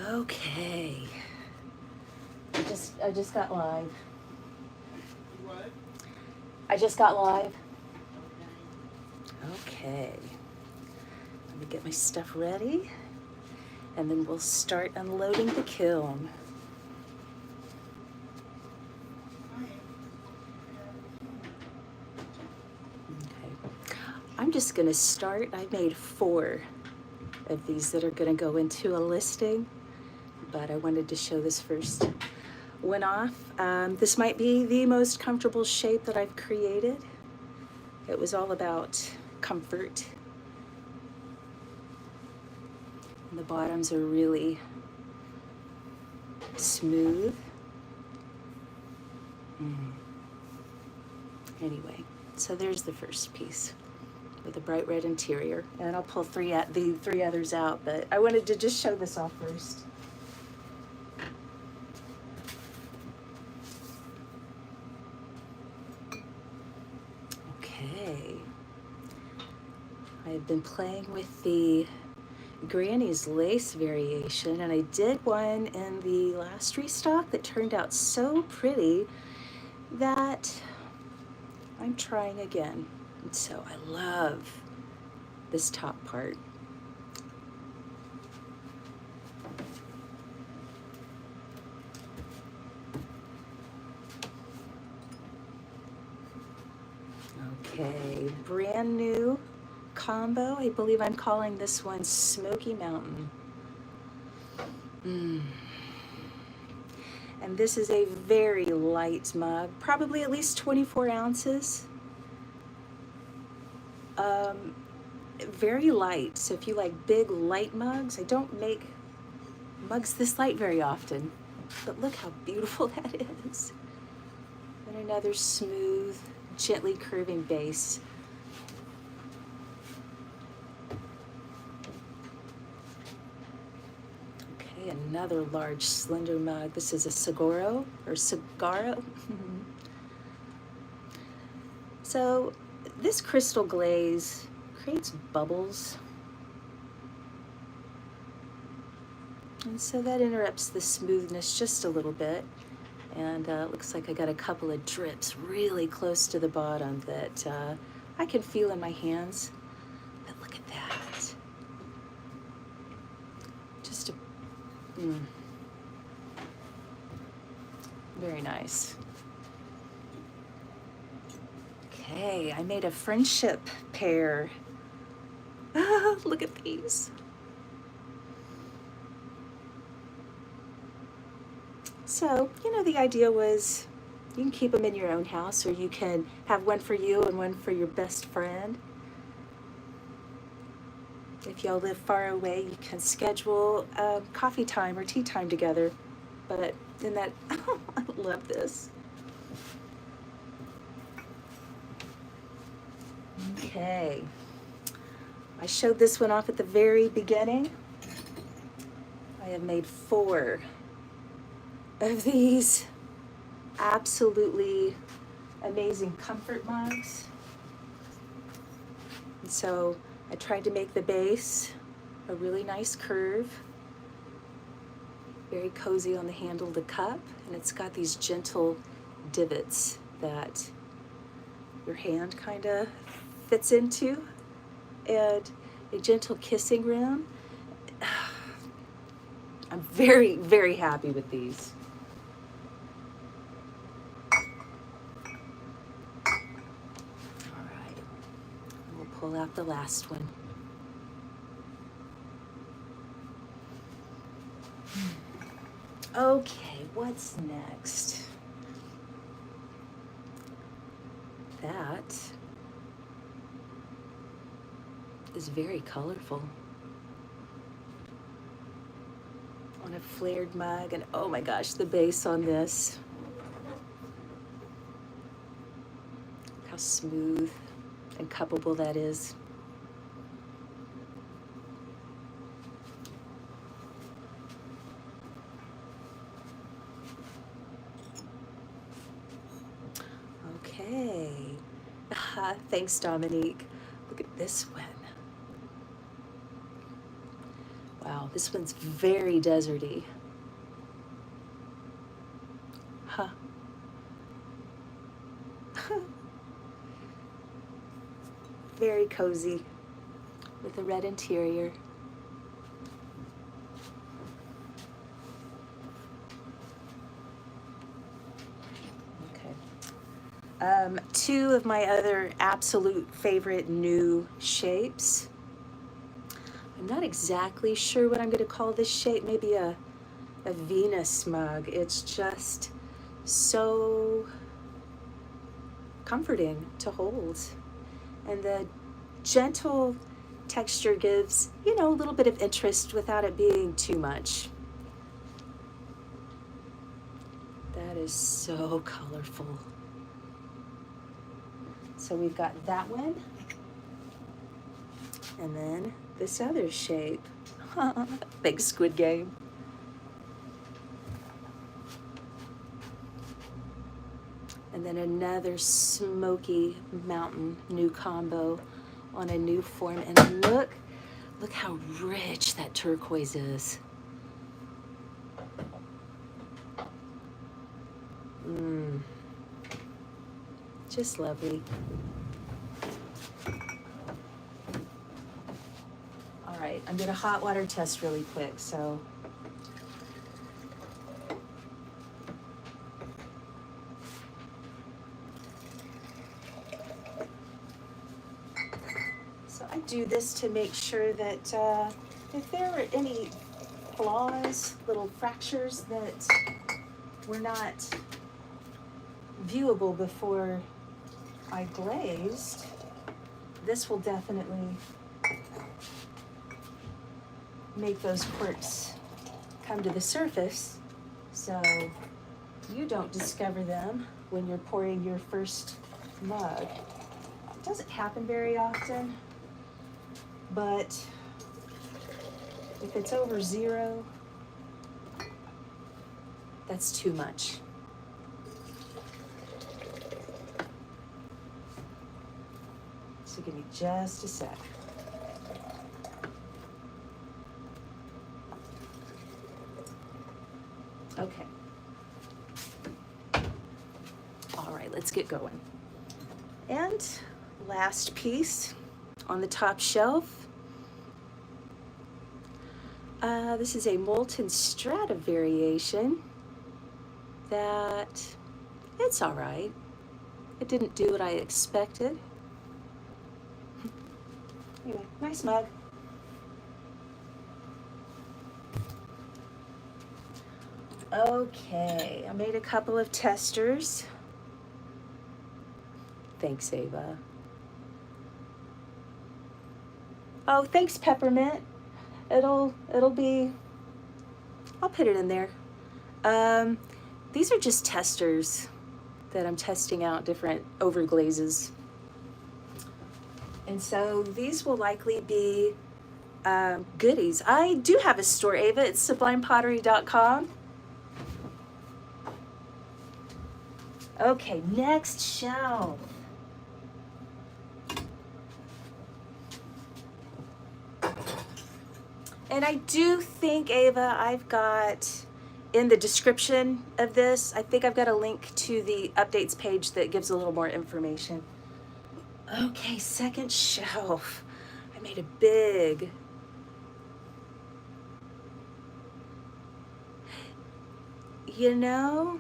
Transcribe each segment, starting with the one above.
Okay. I just got live. What? I just got live. Okay. Let me get my stuff ready, and then we'll start unloading the kiln. Okay. I'm just gonna start. I made 4 of these that are gonna go into a listing, but I wanted to show this first one off. This might be the most comfortable shape that I've created. It was all about comfort. And the bottoms are really smooth. Anyway, so there's the first piece with a bright red interior, and I'll pull the 3 others out, but I wanted to just show this off first. Okay, I've been playing with the Granny's lace variation, and I did one in the last restock that turned out so pretty that I'm trying again. And so I love this top part. Okay, brand new combo. I believe I'm calling this one Smoky Mountain. And this is a very light mug, probably at least 24 ounces. Very light, so if you like big light mugs, I don't make mugs this light very often, but look how beautiful that is. And another smooth, gently curving base. Okay, another large slender mug. This is a Sagoro. So this crystal glaze creates bubbles. And so that interrupts the smoothness just a little bit. And it looks like I got a couple of drips really close to the bottom that I can feel in my hands. But look at that. Just a, very nice. Okay, I made a friendship pair. Look at these. So, the idea was you can keep them in your own house, or you can have one for you and one for your best friend. If y'all live far away, you can schedule coffee time or tea time together. But in that, I love this. Okay. I showed this one off at the very beginning. I have made 4 of these absolutely amazing comfort mugs. And so I tried to make the base a really nice curve, very cozy on the handle of the cup, and it's got these gentle divots that your hand kind of fits into, and a gentle kissing rim. I'm very, very happy with these. Pull out the last one. Okay, what's next? That is very colorful. On a flared mug, and oh my gosh, the base on this. Look how smooth and cuppable that is. Okay. Thanks, Dominique. Look at this one. Wow, this one's very deserty. Huh. Very cozy with a red interior. Okay. Two of my other absolute favorite new shapes. I'm not exactly sure what I'm going to call this shape. Maybe a Venus mug. It's just so comforting to hold. And the gentle texture gives, you know, a little bit of interest without it being too much. That is so colorful. So we've got that one. And then this other shape. Big Squid Game. And then another smoky mountain, new combo on a new form. And look how rich that turquoise is. Just lovely. All right, I'm gonna hot water test really quick, so. I do this to make sure that if there are any flaws, little fractures that were not viewable before I glazed, this will definitely make those quirks come to the surface so you don't discover them when you're pouring your first mug. It doesn't happen very often, but if it's over 0, that's too much. So give me just a sec. Okay. All right, let's get going. And last piece on the top shelf. This is a Molten Strata variation that it's all right. It didn't do what I expected. Anyway, nice mug. Okay, I made a couple of testers. Thanks, Ava. Oh, thanks, Peppermint. It'll be, I'll put it in there. These are just testers that I'm testing out different overglazes. And so these will likely be goodies. I do have a store, Ava. It's sublimepottery.com. Okay, next shelf. And I do think, Ava, I've got in the description of this, I think I've got a link to the updates page that gives a little more information. Okay, second shelf. I made a big. You know,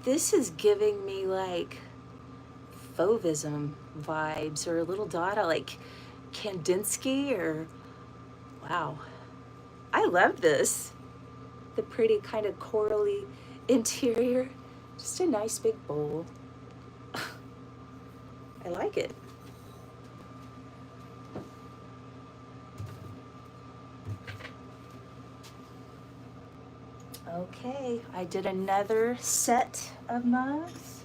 this is giving me like Fauvism vibes, or a little dot of like Kandinsky, or wow. I love this. The pretty kind of corally interior. Just a nice big bowl. I like it. Okay, I did another set of mugs.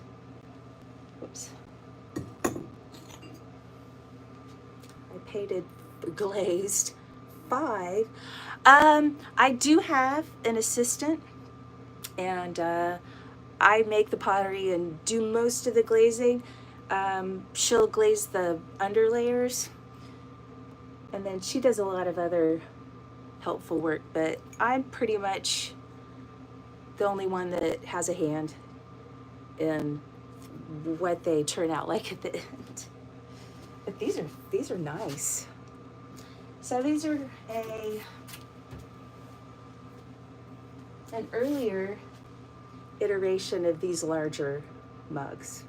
Oops. I painted glazed 5. I do have an assistant, and I make the pottery and do most of the glazing. She'll glaze the underlayers, And then she does a lot of other helpful work, but I'm pretty much the only one that has a hand in what they turn out like at the end. But these are nice. So these are an earlier iteration of these larger mugs.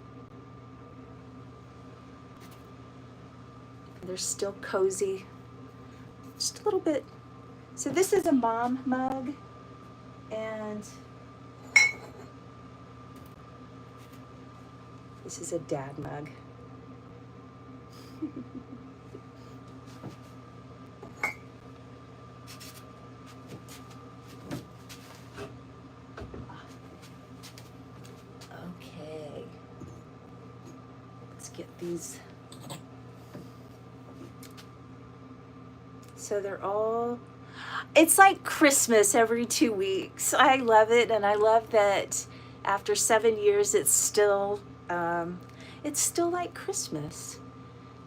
They're still cozy, just a little bit. So this is a mom mug, and this is a dad mug. Okay, let's get these. So they're all, it's like Christmas every 2 weeks. I love it, and I love that after 7 years it's still like Christmas.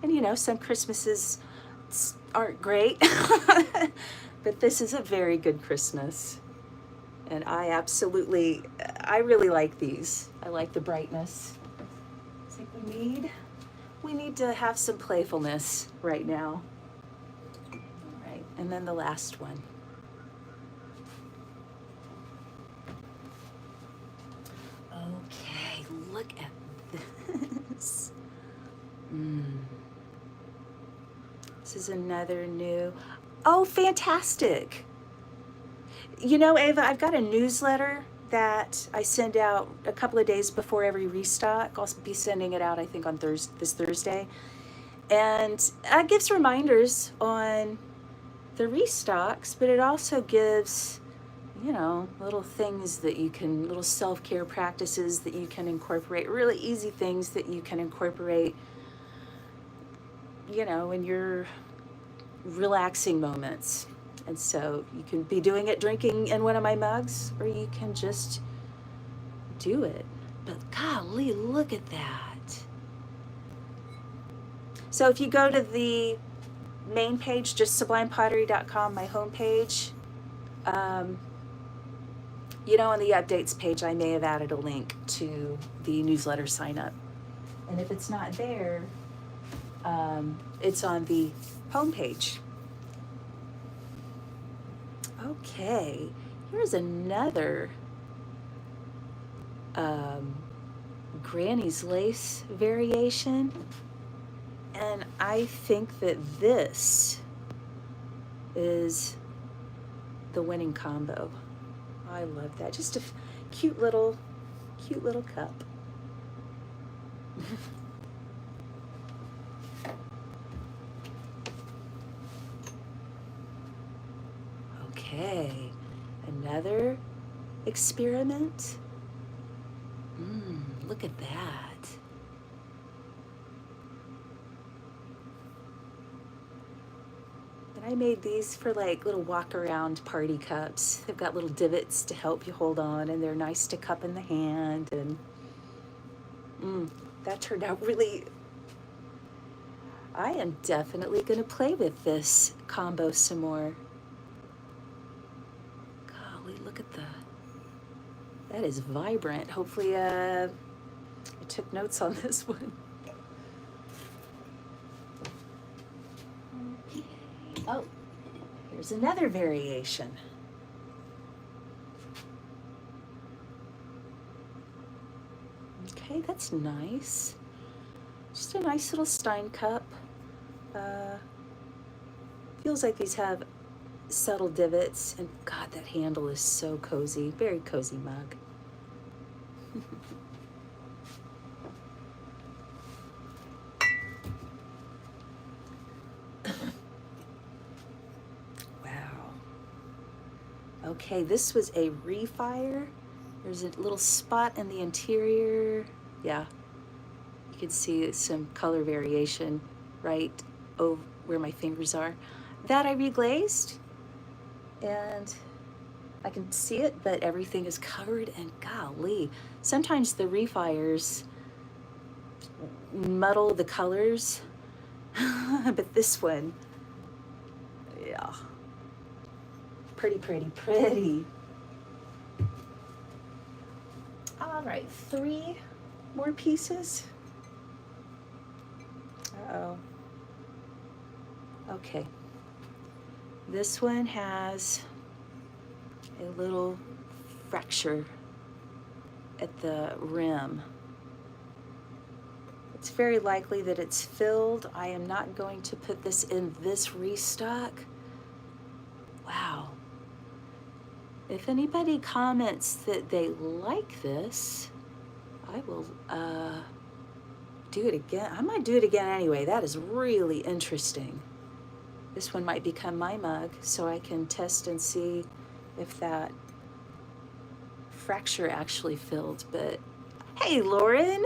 And you know, some Christmases aren't great, but this is a very good Christmas. And I really like these. I like the brightness. It's like we need to have some playfulness right now. All right, and then the last one. Okay, look at this. This is another new, oh, fantastic. You know, Ava, I've got a newsletter that I send out a couple of days before every restock. I'll be sending it out, I think, on this Thursday. And it gives reminders on the restocks, but it also gives, you know, little things that you can, little self-care practices that you can incorporate, really easy things that you can incorporate, you know, in your relaxing moments. And so you can be doing it drinking in one of my mugs, or you can just do it. But golly, look at that. So if you go to the main page, just sublimepottery.com, my homepage, you know, on the updates page, I may have added a link to the newsletter sign up. And if it's not there, it's on the homepage. Okay, here's another Granny's Lace variation. And I think that this is the winning combo. I love that. Just a cute little cup. Okay, another experiment. Look at that. And I made these for like little walk around party cups. They've got little divots to help you hold on, and they're nice to cup in the hand. And that turned out really, I am definitely going to play with this combo some more. Golly, look at that is vibrant. Hopefully, I took notes on this one. Okay. Oh, here's another variation. Okay, that's nice. Just a nice little Stein cup. Feels like these have subtle divots, and God, that handle is so cozy. Very cozy mug. Wow. Okay, this was a refire. There's a little spot in the interior. Yeah, you can see some color variation right over where my fingers are. That I reglazed, and I can see it, but everything is covered, and golly, sometimes the refires muddle the colors, but this one Yeah. Pretty, pretty, pretty. All right, 3 more pieces. Uh-oh. Okay. This one has a little fracture at the rim. It's very likely that it's filled. I am not going to put this in this restock. Wow. If anybody comments that they like this, I will do it again. I might do it again anyway. That is really interesting. This one might become my mug, so I can test and see if that fracture actually filled. But hey, Lauren,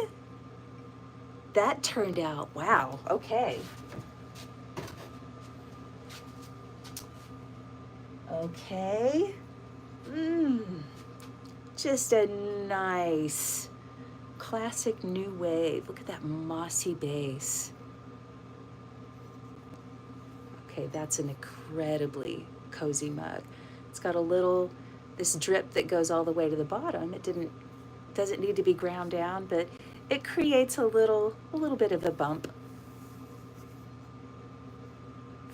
that turned out, wow, okay. Okay. Just a nice classic new wave. Look at that mossy base. Okay, that's an incredibly cozy mug. It's got a little, this drip that goes all the way to the bottom. It doesn't need to be ground down, but it creates a little bit of a bump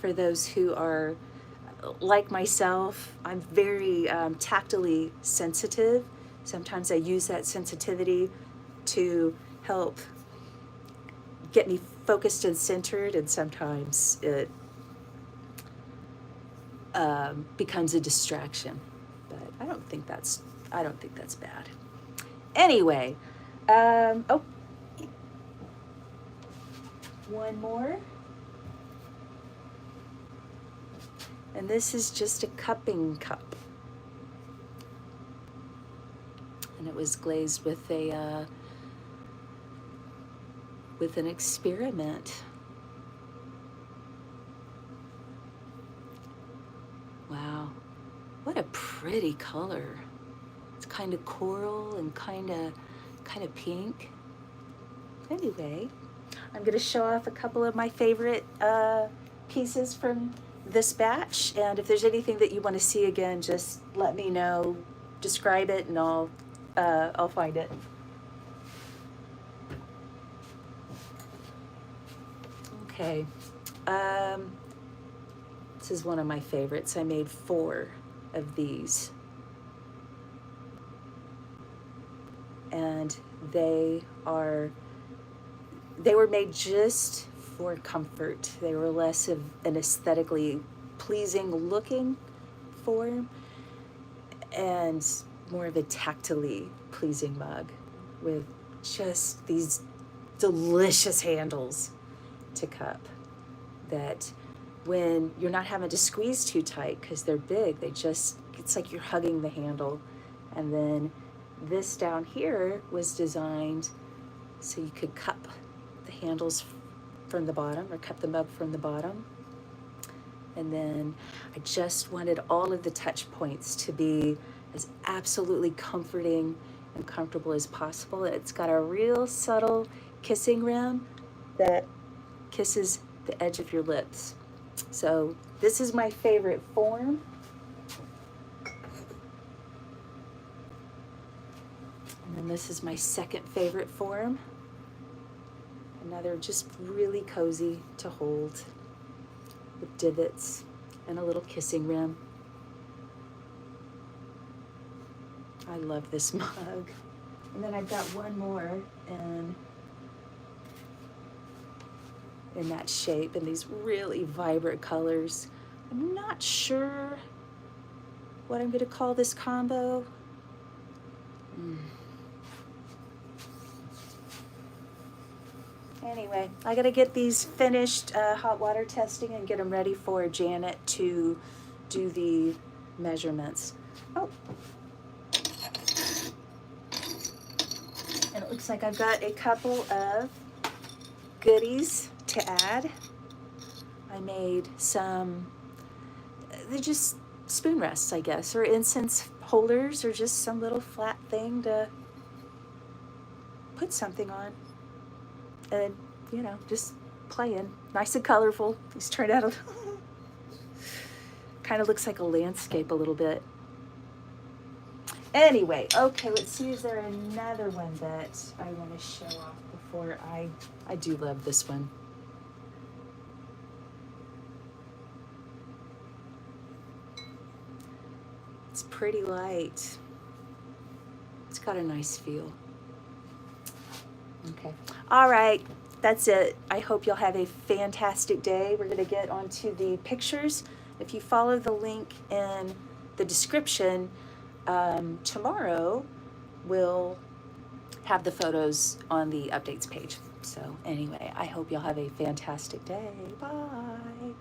for those who are like myself. I'm very tactily sensitive. Sometimes I use that sensitivity to help get me focused and centered, and sometimes it becomes a distraction. But I don't think that's bad. Anyway, oh, one more. And this is just a cupping cup. And it was glazed with an experiment. Wow, what a pretty color. It's kind of coral and kind of pink. Anyway, I'm going to show off a couple of my favorite pieces from this batch, and if there's anything that you want to see again, just let me know, describe it, and I'll find it. Okay, this is one of my favorites. I made 4 of these, and they were made just for comfort. They were less of an aesthetically pleasing looking form and more of a tactily pleasing mug with just these delicious handles to cup that when you're not having to squeeze too tight because they're big, it's like you're hugging the handle. And then this down here was designed so you could cup the handles from the bottom, or cup the mug from the bottom. And then I just wanted all of the touch points to be as absolutely comforting and comfortable as possible. It's got a real subtle kissing rim that kisses the edge of your lips. So this is my favorite form. And then this is my second favorite form. Another just really cozy to hold with divots and a little kissing rim. I love this mug. And then I've got one more in that shape and these really vibrant colors. I'm not sure what I'm going to call this combo. Anyway, I gotta get these finished hot water testing and get them ready for Janet to do the measurements. Oh. And it looks like I've got a couple of goodies to add. I made some, they're just spoon rests, I guess, or incense holders, or just some little flat thing to put something on. And, you know, just playing. Nice and colorful. These turned out Kind of looks like a landscape a little bit. Anyway, okay, let's see, is there another one that I want to show off before I do love this one. It's pretty light. It's got a nice feel. Okay. All right, that's it. I hope you'll have a fantastic day. We're going to get onto the pictures. If you follow the link in the description, tomorrow we'll have the photos on the updates page. So anyway, I hope you'll have a fantastic day. Bye.